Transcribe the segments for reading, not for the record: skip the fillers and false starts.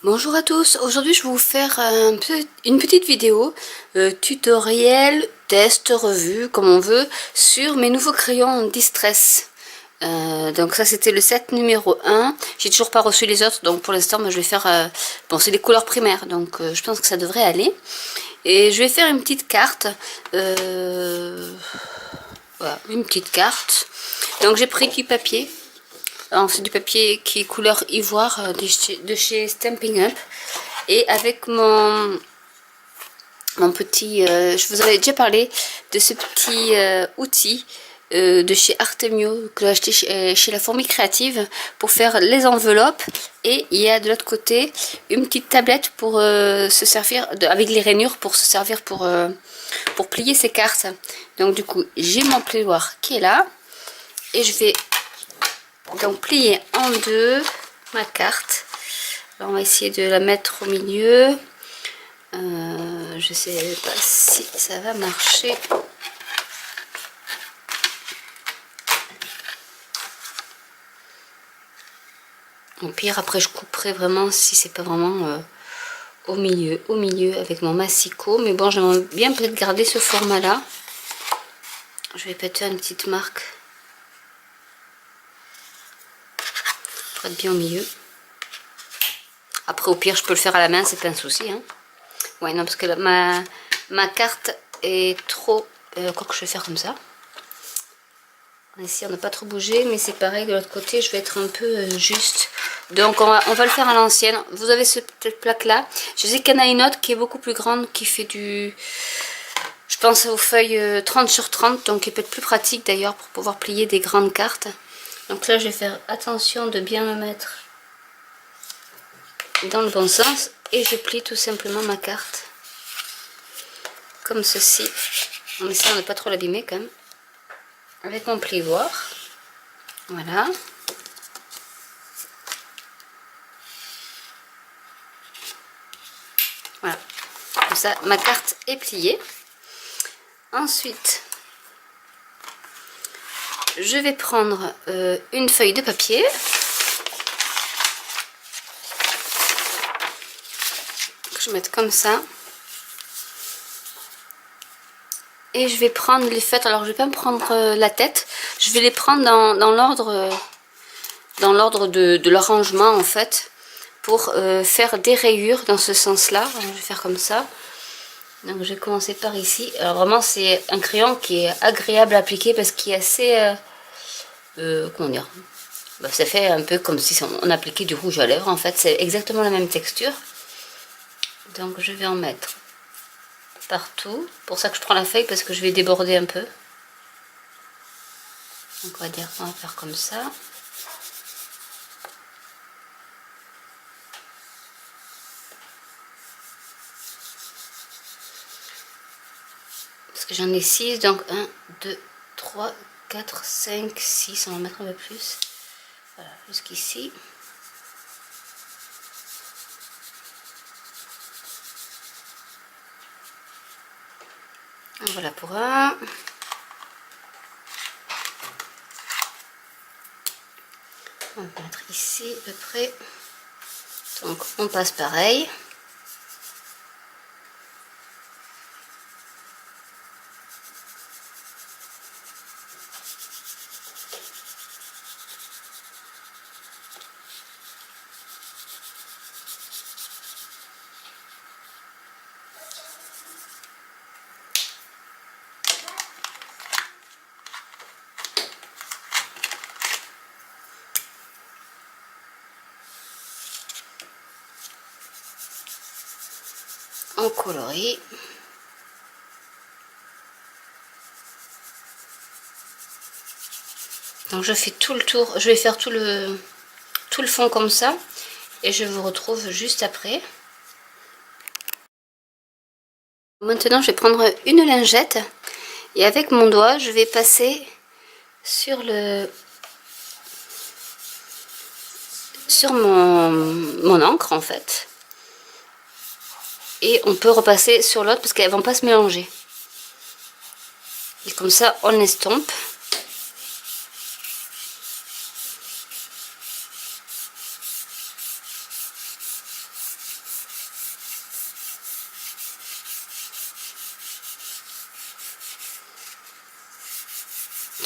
Bonjour à tous, aujourd'hui je vais vous faire une petite vidéo tutoriel, test, revue, comme on veut, sur mes nouveaux crayons Distress. Donc ça c'était le set numéro 1, j'ai toujours pas reçu les autres, donc pour l'instant je vais faire, bon c'est des couleurs primaires, donc je pense que ça devrait aller. Et je vais faire une petite carte, voilà, une petite carte. Donc j'ai pris du papier. Alors c'est du papier qui est couleur ivoire de chez Stampin' Up. Et avec mon petit... je vous avais déjà parlé de ce petit outil de chez Artemio que j'ai acheté chez La Fourmi Créative pour faire les enveloppes. Et il y a de l'autre côté une petite tablette pour se servir, avec les rainures pour se servir pour plier ces cartes. Donc du coup j'ai mon plioir qui est là. Et je vais donc plier en deux ma carte. Alors on va essayer de la mettre au milieu. Je sais pas si ça va marcher. Au pire après je couperai vraiment si c'est pas vraiment au milieu avec mon massicot. Mais bon, j'aimerais bien peut-être garder ce format là. Je vais peut-être faire une petite marque pour être bien au milieu. Après au pire je peux le faire à la main, c'est pas un souci hein. Ouais non parce que ma carte est trop... quoi que je vais faire comme ça. Ici on n'a pas trop bougé, mais c'est pareil de l'autre côté, je vais être un peu juste. Donc on va le faire à l'ancienne. Vous avez cette plaque là. Je sais qu'il y en a une autre qui est beaucoup plus grande, qui fait du... Je pense aux feuilles 30 sur 30, donc qui peut être plus pratique d'ailleurs pour pouvoir plier des grandes cartes. Donc là je vais faire attention de bien me mettre dans le bon sens. Et je plie tout simplement ma carte. Comme ceci. En essayant de ne pas trop l'abîmer quand même. Avec mon plioir. Voilà. Voilà. Comme ça, ma carte est pliée. Ensuite, je vais prendre une feuille de papier. Que je mette comme ça. Et je vais prendre les feutres. Alors, je vais pas me prendre la tête. Je vais les prendre dans l'ordre de leur rangement, en fait. Pour faire des rayures dans ce sens-là. Je vais faire comme ça. Donc, je vais commencer par ici. Alors, vraiment, c'est un crayon qui est agréable à appliquer parce qu'il est assez... comment dire, bah, ça fait un peu comme si on appliquait du rouge à lèvres. En fait, c'est exactement la même texture. Donc, je vais en mettre partout. Pour ça que je prends la feuille parce que je vais déborder un peu. Donc on va faire comme ça. Parce que j'en ai 6, donc 1, 2, 3, 4, 5, 6, on va mettre un peu plus. Voilà, jusqu'ici. Voilà pour un. On va mettre ici à peu près. Donc on passe pareil. En coloris. Donc je fais tout le tour, je vais faire tout le fond comme ça et je vous retrouve juste après. Maintenant je vais prendre une lingette et avec mon doigt je vais passer sur mon encre en fait. Et on peut repasser sur l'autre parce qu'elles vont pas se mélanger. Et comme ça on estompe.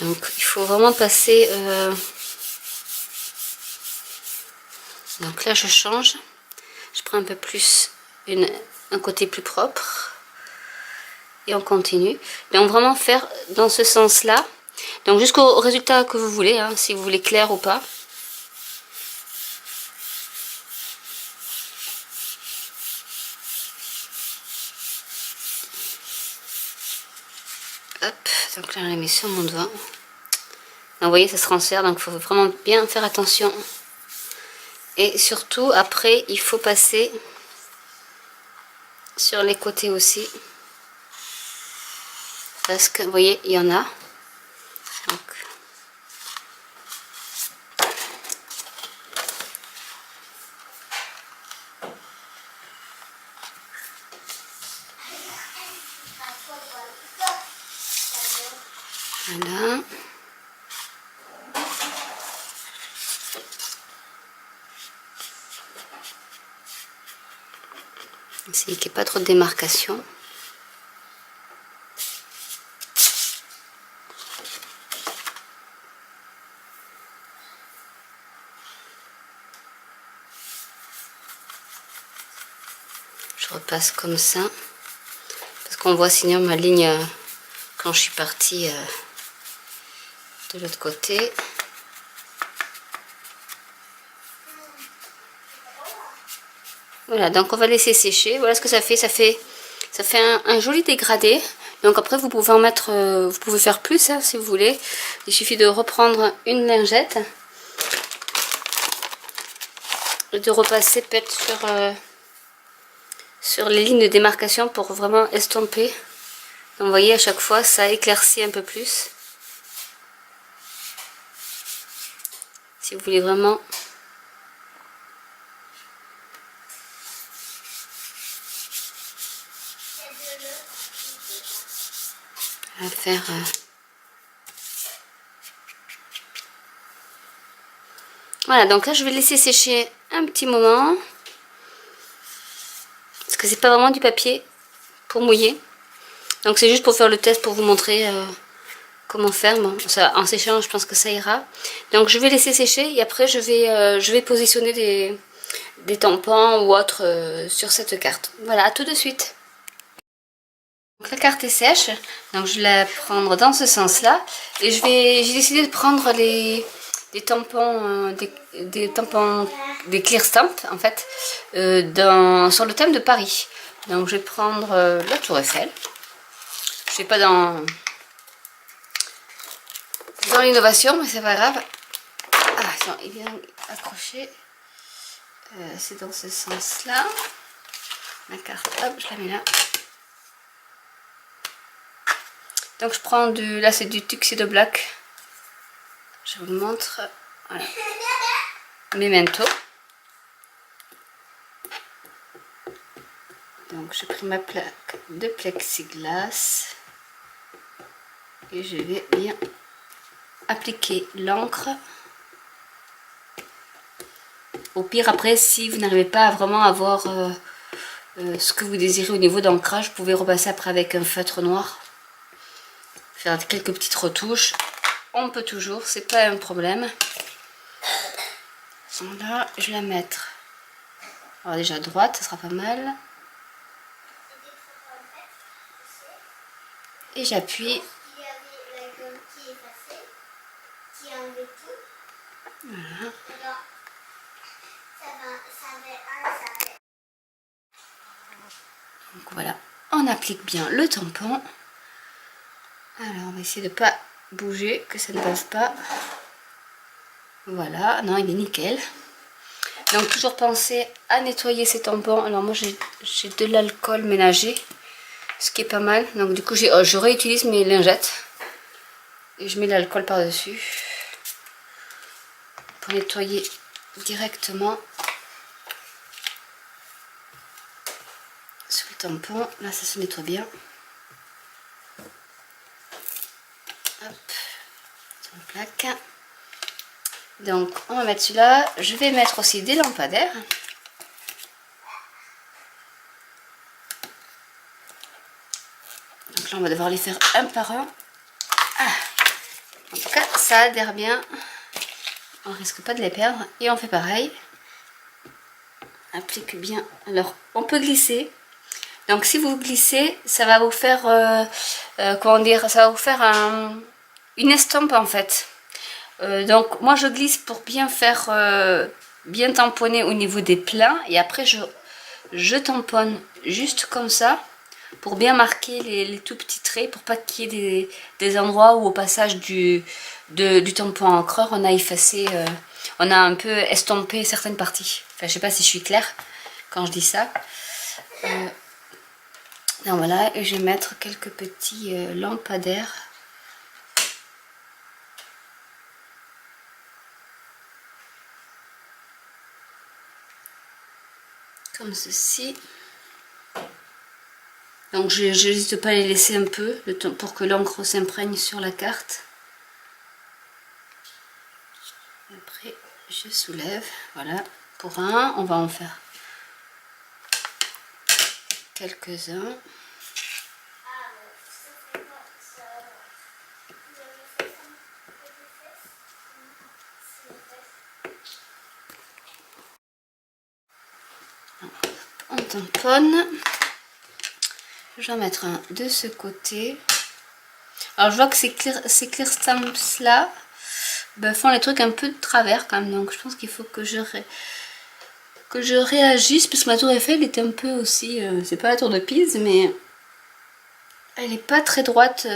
Donc il faut vraiment passer... Donc là je change. Je prends un peu plus un côté plus propre. Et on continue. Donc vraiment faire dans ce sens-là. Donc jusqu'au résultat que vous voulez, hein, si vous voulez clair ou pas. Hop, donc là on l'a mis sur mon doigt. Donc vous voyez, ça se transfère, donc il faut vraiment bien faire attention. Et surtout, après, il faut passer sur les côtés aussi. Parce que, vous voyez, il y en a. Donc, voilà. Essayez qu'il n'y ait pas trop de démarcation. Je repasse comme ça. Parce qu'on voit sinon ma ligne quand je suis partie de l'autre côté. Voilà, donc on va laisser sécher. Voilà ce que ça fait. Ça fait un joli dégradé. Donc après vous pouvez en mettre, vous pouvez faire plus hein, si vous voulez. Il suffit de reprendre une lingette et de repasser peut-être sur les lignes de démarcation pour vraiment estomper. Donc vous voyez à chaque fois ça éclaircit un peu plus. Si vous voulez vraiment faire voilà, donc là je vais laisser sécher un petit moment parce que c'est pas vraiment du papier pour mouiller, donc c'est juste pour faire le test pour vous montrer comment faire. Bon, ça, en séchant je pense que ça ira, donc je vais laisser sécher et après je vais positionner des tampons ou autres sur cette carte. Voilà, à tout de suite. Donc la carte est sèche, donc je vais la prendre dans ce sens là et j'ai décidé de prendre des tampons des clear stamp en fait sur le thème de Paris. Donc je vais prendre la Tour Eiffel. Je ne suis pas dans l'innovation, mais c'est pas grave. Ah, il est bien accroché. C'est dans ce sens là. Ma carte, hop, je la mets là. Donc je prends là c'est du Tuxedo Black. Je vous le montre. Voilà. Memento. Donc j'ai pris ma plaque de plexiglas. Et je vais bien appliquer l'encre. Au pire après si vous n'arrivez pas à vraiment avoir ce que vous désirez au niveau d'ancrage, vous pouvez repasser après avec un feutre noir. Faire quelques petites retouches. On peut toujours, c'est pas un problème. Là, je vais la mettre. Alors déjà à droite, ça sera pas mal. Et j'appuie. Voilà. Donc voilà, on applique bien le tampon. Alors on va essayer de ne pas bouger, que ça ne passe pas. Voilà, non il est nickel. Donc toujours penser à nettoyer ces tampons. Alors moi j'ai de l'alcool ménager, ce qui est pas mal. Donc du coup je réutilise mes lingettes et je mets l'alcool par dessus pour nettoyer directement sur le tampon. Là ça se nettoie bien. Hop, sur une plaque. Donc on va mettre celui-là. Je vais mettre aussi des lampadaires. Donc là on va devoir les faire un par un. Ah. En tout cas, ça adhère bien. On risque pas de les perdre. Et on fait pareil. Applique bien. Alors, on peut glisser. Donc, si vous glissez, ça va vous faire, comment dire, ça va vous faire une estampe en fait. Donc, moi, je glisse pour bien faire, bien tamponner au niveau des pleins. Et après, je tamponne juste comme ça pour bien marquer les tout petits traits, pour pas qu'il y ait des endroits où au passage du tampon encreur, on a effacé, on a un peu estompé certaines parties. Enfin, je sais pas si je suis claire quand je dis ça. Donc voilà, et je vais mettre quelques petits lampadaires. Comme ceci. Donc je n'hésite pas à les laisser un peu le temps pour que l'encre s'imprègne sur la carte. Après je soulève, voilà, pour un, on va en faire quelques-uns. On tamponne. Je vais en mettre un de ce côté. Alors je vois que ces clear stamps là font les trucs un peu de travers quand même, donc je pense qu'il faut que je réagisse, parce que ma tour Eiffel est un peu aussi, c'est pas la tour de Pise, mais elle est pas très droite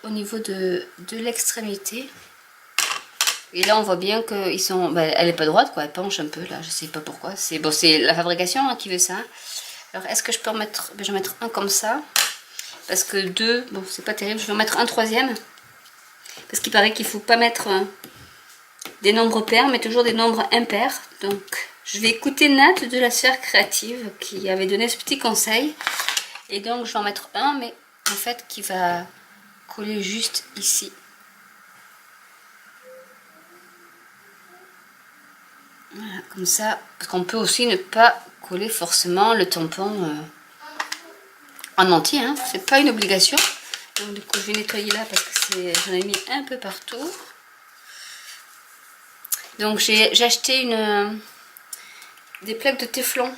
au niveau de l'extrémité. Et là on voit bien qu'ils sont, elle est pas droite quoi, elle penche un peu là, je sais pas pourquoi, c'est bon, c'est la fabrication hein, qui veut ça. Alors est-ce que je peux en mettre, je vais mettre un comme ça, parce que deux, bon c'est pas terrible, je vais en mettre un troisième, parce qu'il paraît qu'il faut pas mettre des nombres pairs, mais toujours des nombres impairs. Donc je vais écouter Nat de la sphère créative qui avait donné ce petit conseil. Et donc je vais en mettre un, mais en fait qui va coller juste ici. Voilà, comme ça. Parce qu'on peut aussi ne pas coller forcément le tampon en entier. Hein. C'est pas une obligation. Donc du coup je vais nettoyer là parce que j'en ai mis un peu partout. Donc j'ai acheté des plaques de téflon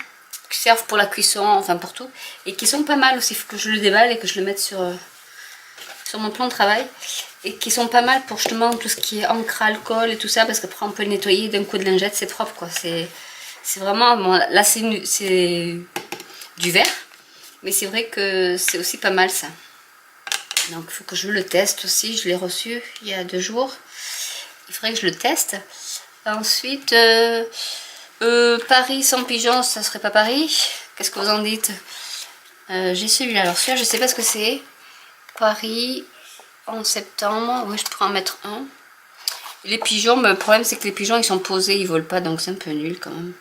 qui servent pour la cuisson, enfin pour tout, et qui sont pas mal aussi. Il faut que je le déballe et que je le mette sur mon plan de travail, et qui sont pas mal pour justement tout ce qui est encre, alcool et tout ça, parce qu'après on peut le nettoyer d'un coup de lingette, c'est propre quoi. C'est vraiment, bon, là c'est du verre, mais c'est vrai que c'est aussi pas mal ça. Donc il faut que je le teste aussi, je l'ai reçu il y a 2 jours, il faudrait que je le teste. Ensuite, Paris sans pigeon, ça serait pas Paris. Qu'est-ce que vous en dites? J'ai celui-là. Alors celui-là, je sais pas ce que c'est. Paris en septembre. Oui, je pourrais en mettre un. Les pigeons, le problème c'est que les pigeons ils sont posés, ils volent pas, donc c'est un peu nul quand même.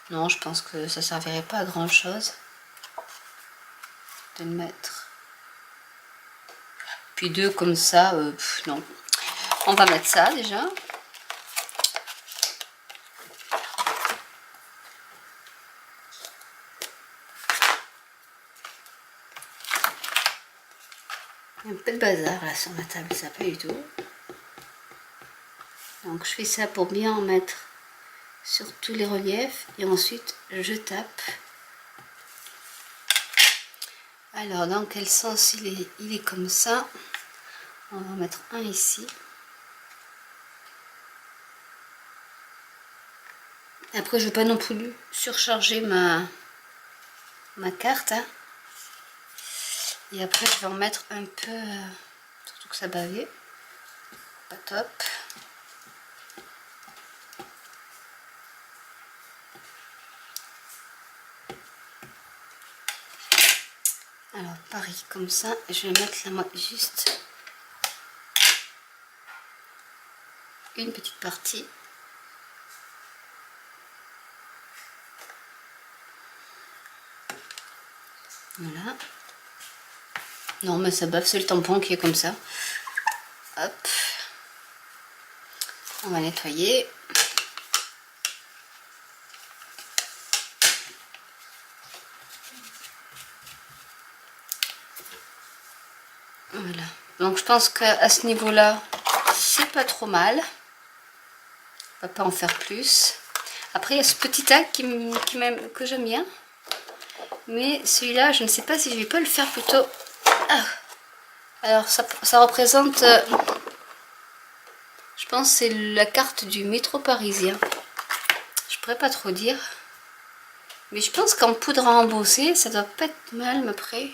Non, je pense que ça servirait pas à grand chose de le mettre. Puis deux comme ça, non. On va mettre ça déjà. Il y a un peu de bazar là sur ma table, ça pas du tout. Donc je fais ça pour bien en mettre sur tous les reliefs et ensuite je tape. Alors dans quel sens il est comme ça. On va en mettre un ici. Après je ne veux pas non plus surcharger ma carte. Hein. Et après je vais en mettre un peu, surtout que ça bavait. Pas top. Alors Paris comme ça, je vais mettre la juste une petite partie. Voilà. Non mais ça bave, c'est le tampon qui est comme ça. Hop. On va nettoyer. Voilà. Donc je pense qu'à ce niveau-là, c'est pas trop mal. On va pas en faire plus. Après, il y a ce petit tag que j'aime bien. Mais celui-là, je ne sais pas si je vais pas le faire plutôt. Ah. Alors, ça représente... je pense que c'est la carte du métro parisien. Je pourrais pas trop dire. Mais je pense qu'en poudre à embosser, ça doit pas être mal, après.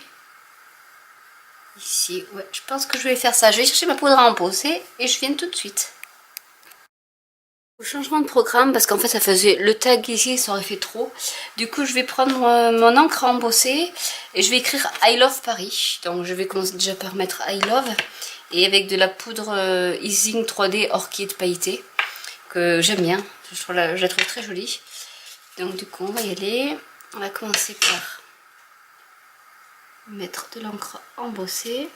Ici, ouais, je pense que je vais faire ça. Je vais chercher ma poudre à embosser et je viens tout de suite. Changement de programme parce qu'en fait ça faisait le tag ici, ça aurait fait trop. Du coup je vais prendre mon encre à embosser et je vais écrire I love Paris. Donc je vais commencer déjà par mettre I love et avec de la poudre Easing 3D orchide pailletée que j'aime bien. Je la trouve très jolie. Donc du coup on va y aller. On va commencer par mettre de l'encre embossée.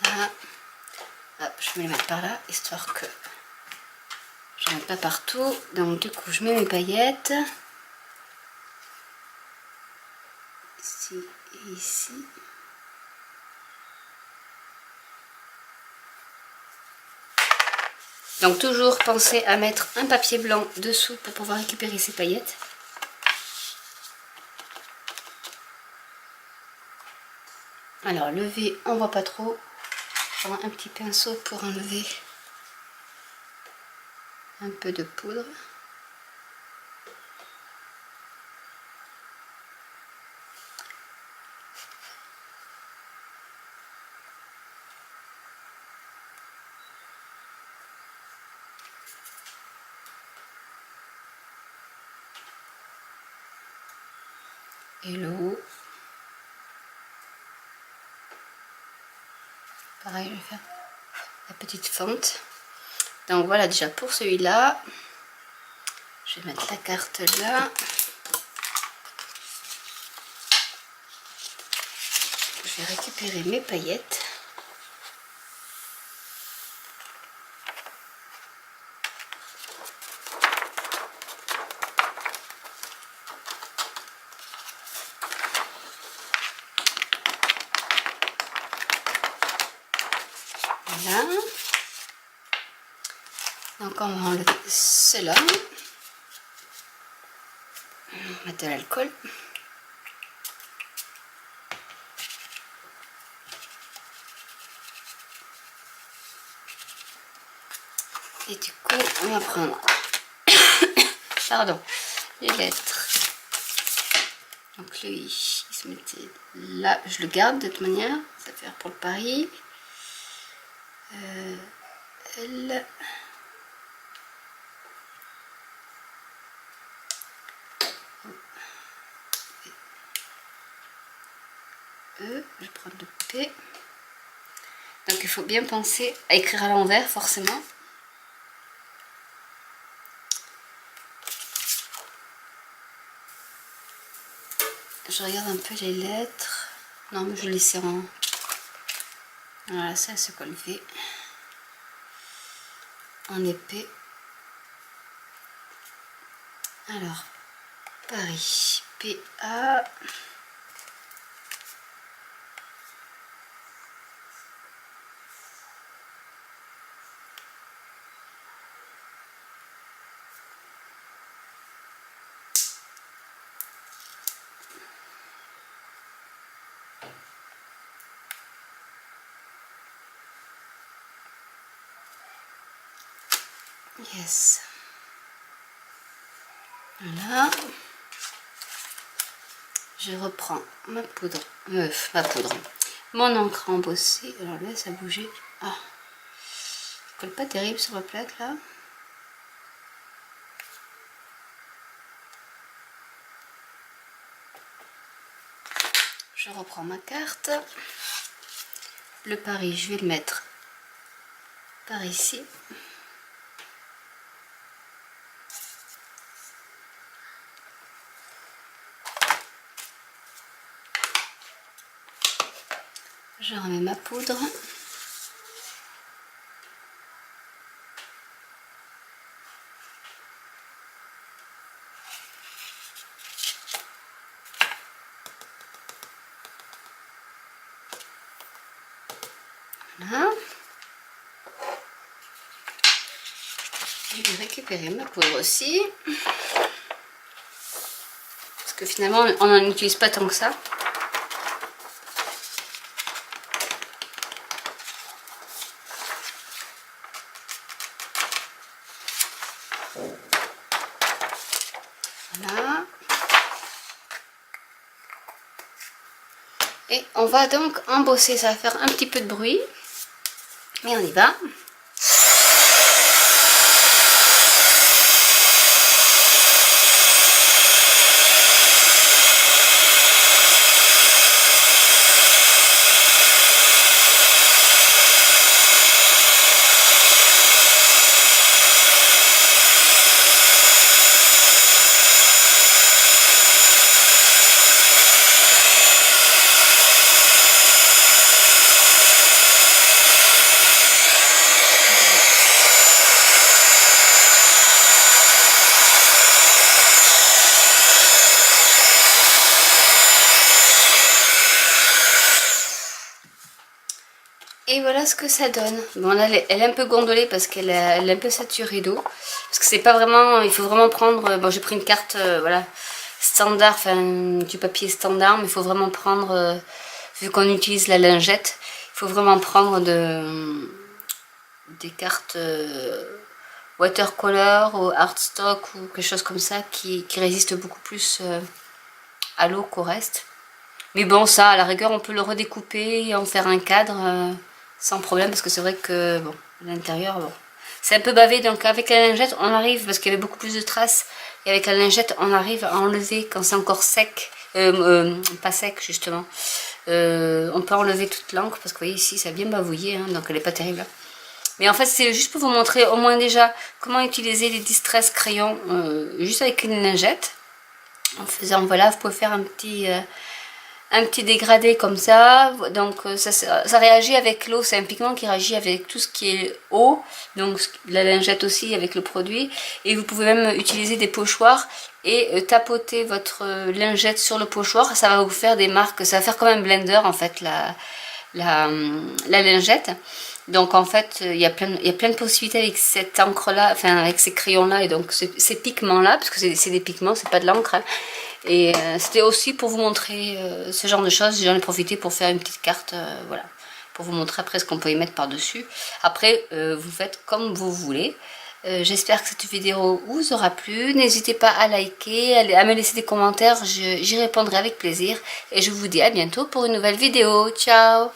Là. Hop, je vais les mettre par là, histoire que je ne mette pas partout. Donc du coup, je mets mes paillettes. Ici et ici. Donc toujours penser à mettre un papier blanc dessous pour pouvoir récupérer ces paillettes. Alors lever, on voit pas trop. Je prends un petit pinceau pour enlever un peu de poudre. Et le haut. Pareil, je vais faire la petite fente. Donc voilà déjà pour celui-là. Je vais mettre la carte là. Je vais récupérer mes paillettes. Voilà. Donc on va enlever cela. On va mettre de l'alcool. Et du coup, on va prendre pardon, les lettres. Donc le I, il se mettait là. Je le garde de toute manière. Ça va faire pour le Paris. L. E. Je vais prendre le P. Donc il faut bien penser à écrire à l'envers forcément. Je regarde un peu les lettres. Non, mais je laisse en... Voilà, ça se collever. En épais. Alors, Paris. P-A... Yes. Voilà. Je reprends ma poudre. Mon encre embossée. Alors là, ça a bougé. Ah. Ça colle pas terrible sur la plaque là. Je reprends ma carte. Le Paris, je vais le mettre par ici. Je remets ma poudre. Voilà. Je vais récupérer ma poudre aussi. Parce que finalement, on n'en utilise pas tant que ça. Voilà. Et on va donc embosser. Ça va faire un petit peu de bruit. Et on y va. Et voilà ce que ça donne. Bon là elle est un peu gondolée parce qu'elle est un peu saturée d'eau. Parce que c'est pas vraiment, il faut vraiment prendre, bon j'ai pris une carte voilà, standard, enfin du papier standard, mais il faut vraiment prendre, vu qu'on utilise la lingette, il faut vraiment prendre des cartes watercolor ou artstock ou quelque chose comme ça qui résiste beaucoup plus à l'eau qu'au reste. Mais bon ça à la rigueur on peut le redécouper et en faire un cadre sans problème parce que c'est vrai que bon à l'intérieur bon, c'est un peu bavé, donc avec la lingette on arrive, parce qu'il y avait beaucoup plus de traces, et avec la lingette on arrive à enlever quand c'est encore sec, pas sec justement, on peut enlever toute l'encre parce que vous voyez ici ça a bien bavouillé hein, donc elle est pas terrible. Mais en fait c'est juste pour vous montrer au moins déjà comment utiliser les distress crayons juste avec une lingette, en faisant voilà, vous pouvez faire un petit dégradé comme ça, donc ça réagit avec l'eau, c'est un pigment qui réagit avec tout ce qui est eau, donc la lingette aussi avec le produit, et vous pouvez même utiliser des pochoirs et tapoter votre lingette sur le pochoir, ça va vous faire des marques, ça va faire comme un blender en fait la lingette. Donc en fait il y a plein de possibilités avec cette encre là, enfin avec ces crayons là et donc ces pigments là, parce que c'est des pigments, c'est pas de l'encre hein. Et c'était aussi pour vous montrer ce genre de choses. J'en ai profité pour faire une petite carte, voilà, pour vous montrer après ce qu'on peut y mettre par dessus. Après vous faites comme vous voulez. J'espère que cette vidéo vous aura plu. N'hésitez pas à liker, à me laisser des commentaires, j'y répondrai avec plaisir. Et je vous dis à bientôt pour une nouvelle vidéo. Ciao!